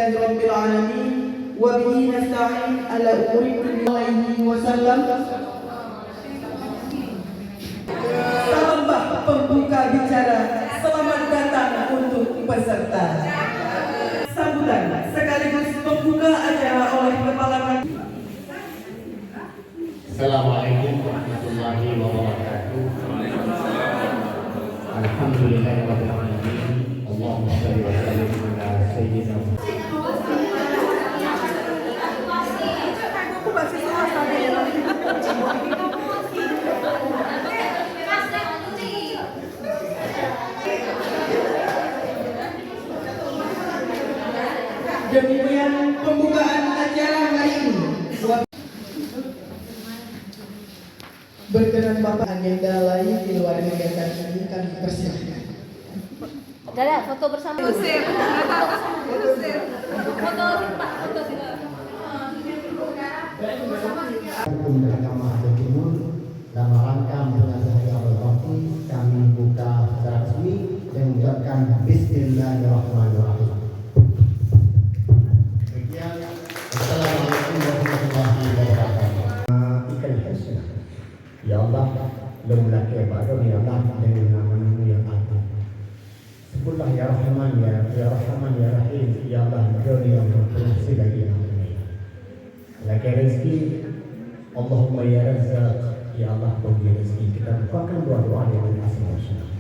Alhamdulillahi Rabbil Alamin. Wa bihi nasta'in ala umuri kulli wasallam. Tambah pembuka bicara, selamat datang untuk peserta. Sambutan sekaligus pembuka acara oleh Kepala Kantor. Assalamualaikum warahmatullahi wabarakatuh. Alhamdulillahirabbil alamin. Allahumma shalli wa sallim ala sayyidina Demikian pembukaan acara hari ini. Berkenan Bapak, agenda lain di luar kegiatan ini kami persilahkan. Dada, foto bersama. Foto Pak, foto Mahkamah Timur dalam rangka menasihati Abdul Bakti, kami buka secara resmi dan mengucapkan Bismillahirrahmanirrahim. Demikian, Assalamualaikum warahmatullahi wabarakatuh. Ya Allah, lemlah kepada Ya Allah dengan nama-Mu yang agung. Sebutlah ya Rahman ya Rahman ya Rahim. Ya Allah, Engkau yang berfungsi bagi kami. Lagi rezeki, Allahumma ya Razzaq. Ya Allah, bagi rezeki kita bukakan doa-doa dengan asma-Mu.